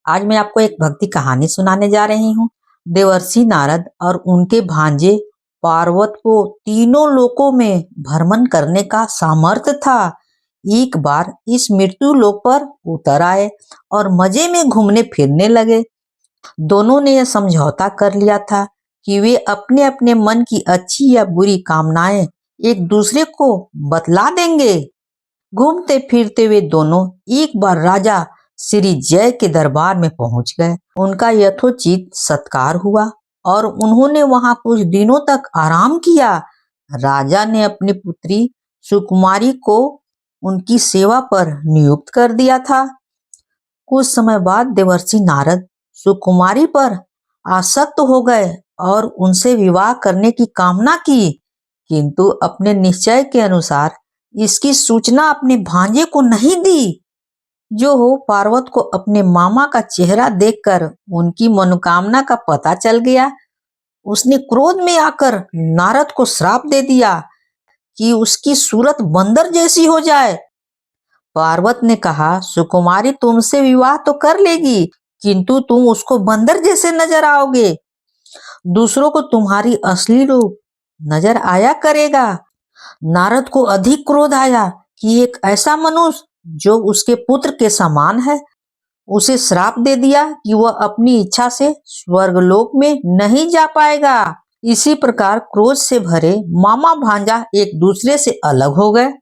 आज मैं आपको एक भक्ति कहानी सुनाने जा रही हूँ। देवर्षि नारद और उनके भांजे पार्वत को तीनों लोकों में भ्रमण करने का सामर्थ्य था। एक बार इस मृत्यु लोक पर उतर आए और मजे में घूमने फिरने लगे। दोनों ने यह समझौता कर लिया था कि वे अपने अपने मन की अच्छी या बुरी कामनाएं एक दूसरे को बतला देंगे। घूमते फिरते वे दोनों एक बार राजा श्री जय के दरबार में पहुंच गए। उनका यथोचित सत्कार हुआ और उन्होंने वहां कुछ दिनों तक आराम किया। राजा ने अपनी पुत्री सुकुमारी को उनकी सेवा पर नियुक्त कर दिया था। कुछ समय बाद देवर्षि नारद सुकुमारी पर आसक्त हो गए और उनसे विवाह करने की कामना की, किंतु अपने निश्चय के अनुसार इसकी सूचना अपने भांजे को नहीं दी। जो हो पार्वत को अपने मामा का चेहरा देखकर उनकी मनोकामना का पता चल गया। उसने क्रोध में आकर नारद को श्राप दे दिया कि उसकी सूरत बंदर जैसी हो जाए। पार्वत ने कहा, सुकुमारी तुमसे विवाह तो कर लेगी, किंतु तुम उसको बंदर जैसे नजर आओगे। दूसरों को तुम्हारी असली रूप नजर आया करेगा। नारद को अधिक क्रोध आया कि एक ऐसा मनुष्य जो उसके पुत्र के समान है, उसे श्राप दे दिया कि वह अपनी इच्छा से स्वर्गलोक में नहीं जा पाएगा। इसी प्रकार क्रोध से भरे मामा भांजा एक दूसरे से अलग हो गए।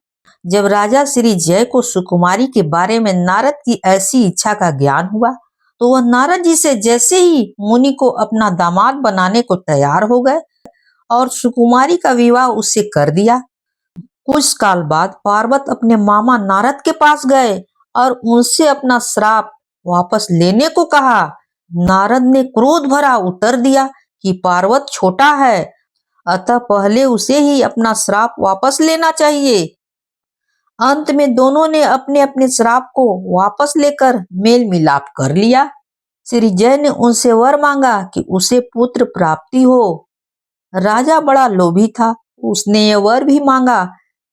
जब राजा श्री जय को सुकुमारी के बारे में नारद की ऐसी इच्छा का ज्ञान हुआ, तो वह नारद जी से जैसे ही मुनि को अपना दामाद बनाने को तैयार हो गए और सुकुमारी का विवाह उससे कर दिया। कुछ काल बाद पार्वत अपने मामा नारद के पास गए और उनसे अपना श्राप वापस लेने को कहा। नारद ने क्रोध भरा उत्तर दिया कि पार्वत छोटा है, अतः पहले उसे ही अपना श्राप वापस लेना चाहिए। अंत में दोनों ने अपने अपने श्राप को वापस लेकर मेल मिलाप कर लिया। श्री जय ने उनसे वर मांगा कि उसे पुत्र प्राप्ति हो। राजा बड़ा लोभी था, उसने यह वर भी मांगा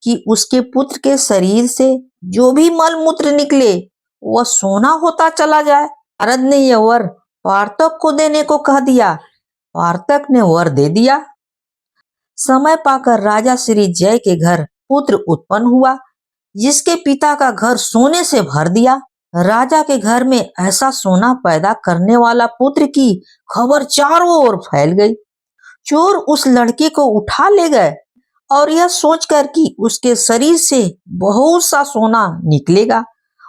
कि उसके पुत्र के शरीर से जो भी मल मूत्र निकले वह सोना होता चला जाए। नारद ने यह वर वार्तक को देने को कह दिया। वार्तक ने वर दे दिया। समय पाकर राजा श्री जय के घर पुत्र उत्पन्न हुआ, जिसके पिता का घर सोने से भर दिया। राजा के घर में ऐसा सोना पैदा करने वाला पुत्र की खबर चारों ओर फैल गई। चोर उस लड़के को उठा ले गए और यह सोचकर कि उसके शरीर से बहुत सा सोना निकलेगा,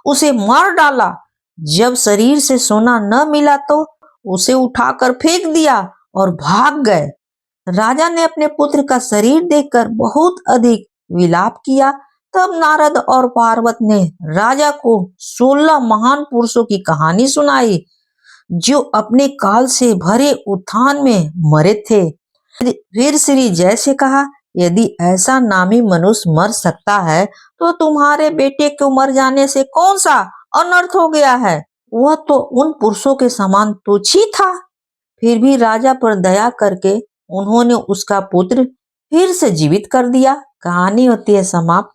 उसे मार डाला। जब शरीर से सोना न मिला तो उसे उठाकर फेंक दिया और भाग गए। राजा ने अपने पुत्र का शरीर देखकर बहुत अधिक विलाप किया। तब नारद और पार्वत ने राजा को 16 महान पुरुषों की कहानी सुनाई, जो अपने काल से भरे उत्थान में मरे थे। फिर श्री जय से कहा, यदि ऐसा नामी मनुष्य मर सकता है तो तुम्हारे बेटे को मर जाने से कौन सा अनर्थ हो गया है? वह तो उन पुरुषों के समान तुच्छ ही था। फिर भी राजा पर दया करके उन्होंने उसका पुत्र फिर से जीवित कर दिया। कहानी होती है समाप्त।